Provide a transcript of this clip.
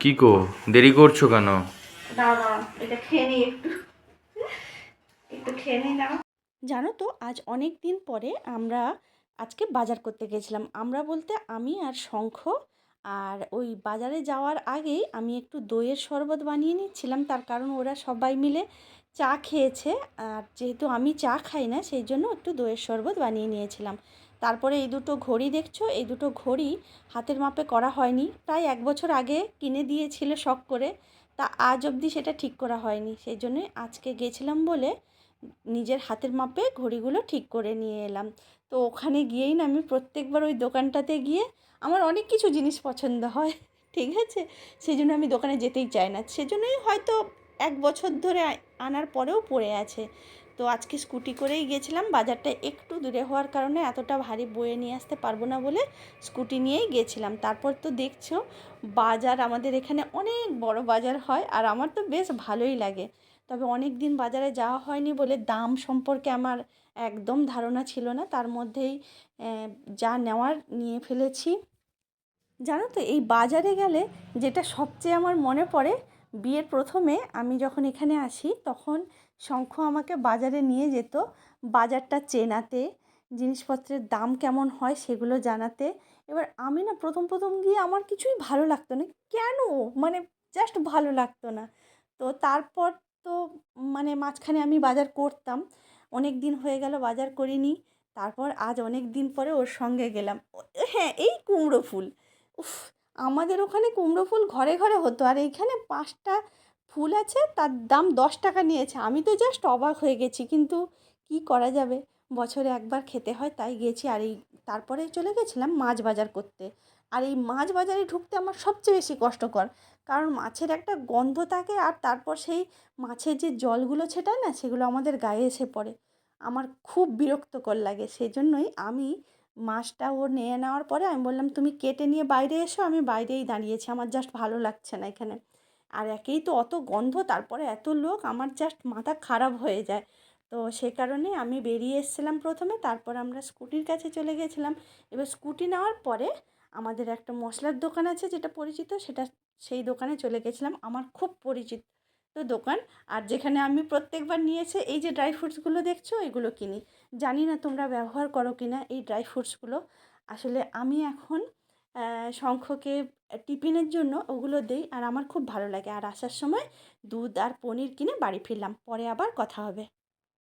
কি গো, দেরি করছো কেন? দাঁড়া, এটা খেয়ে নিই একটু, একটু খেয়ে নিই না। জানো তো, আজ অনেক দিন পরে আমরা আজকে বাজার করতে গেছিলাম। আমরা বলতে আমি আর শঙ্খ। আর ওই বাজারে যাওয়ার আগেই আমি একটু দইয়ের শরবত বানিয়ে নিচ্ছিলাম, তার কারণ ওরা সবাই মিলে চা খেয়েছে। আর যেহেতু আমি চা খাই না, সেই জন্য একটু দইয়ের শরবত বানিয়ে নিয়েছিলাম। তারপরে এই দুটো ঘড়ি দেখছো, এই দুটো ঘড়ি হাতের মাপে করা হয়নি, প্রায় 1 বছর আগে কিনে দিয়েছিল শখ করে। তা আজ অবধি সেটা ঠিক করা হয়নি, সেই জন্যই আজকে গেছিলাম বলে নিজের হাতের মাপে ঘড়িগুলো ঠিক করে নিয়ে এলাম। তো ওখানে গিয়েই না, আমি প্রত্যেকবার ওই দোকানটাতে গিয়ে আমার অনেক কিছু জিনিস পছন্দ হয়, ঠিক আছে, সেই জন্য আমি দোকানে যেতেই চাই না। সেজন্যই হয়তো 1 বছর ধরে আনার পরেও পড়ে আছে। তো আজকে স্কুটি করেই গেছিলাম, বাজারটা একটু দূরে হওয়ার কারণে এতটা ভারী বয়ে নিয়ে আসতে পারবো না বলে স্কুটি নিয়েই গেছিলাম। তারপর তো দেখছো, বাজার আমাদের এখানে অনেক বড় বাজার হয়, আর আমার তো বেশ ভালোই লাগে। তবে অনেক দিন বাজারে যাওয়া হয়নি বলে দাম সম্পর্কে আমার একদম ধারণা ছিল না, তার মধ্যেই যা নেওয়ার নিয়ে ফেলেছি। জানো তো, এই বাজারে গেলে যেটা সবচেয়ে আমার মনে পড়ে, বিয়ের প্রথমে আমি যখন এখানে আসি তখন শঙ্খ আমাকে বাজারে নিয়ে যেত, বাজারটা চেনাতে, জিনিসপত্রের দাম কেমন হয় সেগুলো জানাতে। এবার আমি না প্রথম প্রথম গিয়ে আমার কিছুই ভালো লাগতো না, কেন, মানে জাস্ট ভালো লাগতো না। তো তারপর তো মানে মাঝখানে আমি বাজার করতাম, অনেক দিন হয়ে গেল বাজার করিনি। তারপর আজ অনেক দিন পরে ওর সঙ্গে গেলাম। হ্যাঁ, এই কুমড়ো ফুল, উফ, আমাদের ওখানে কুমড়ো ফুল ঘরে ঘরে হতো, আর এইখানে 5টা ফুল আছে, তার দাম 10 টাকা নিয়েছে। আমি তো জাস্ট অবাক হয়ে গেছি, কিন্তু কি করা যাবে, বছরে একবার খেতে হয়, তাই গেছি। আর এই তারপরে চলে গেছিলাম মাছ বাজার করতে। আর এই মাছ বাজারে ঢুকতে আমার সবচেয়ে বেশি কষ্টকর, কারণ মাছের একটা গন্ধ থাকে, আর তারপর সেই মাছের যে জলগুলো ছেটায় না, সেগুলো আমাদের গায়ে এসে পড়ে, আমার খুব বিরক্তকর লাগে। সেই জন্যই আমি মাছটা ও নিয়ে নেওয়ার পরে আমি বললাম, তুমি কেটে নিয়ে বাইরে এসো, আমি বাইরেই দাঁড়িয়েছি, আমার জাস্ট ভালো লাগছে না এখানে। আর একেই তো অত গন্ধ, তারপরে এত লোক, আমার জাস্ট মাথা খারাপ হয়ে যায়। তো সে কারণে আমি বেরিয়ে এসেছিলাম প্রথমে, তারপর আমরা স্কুটির কাছে চলে গেছিলাম। এবার স্কুটি নেওয়ার পরে আমাদের একটা মশলার দোকান আছে যেটা পরিচিত, সেই দোকানে চলে গেছিলাম, আমার খুব পরিচিত দোকান। আর যেখানে আমি প্রত্যেকবার নিয়েছে এই যে ড্রাই ফ্রুটসগুলো দেখছো, এগুলো কিনি। জানি না তোমরা ব্যবহার করো কি না এই ড্রাই ফ্রুটসগুলো। আসলে আমি এখন শঙ্খকে টিফিনের জন্য ওগুলো দেই, আর আমার খুব ভালো লাগে। আর আসার সময় দুধ আর পনির কিনে বাড়ি ফিরলাম, পরে আবার কথা হবে।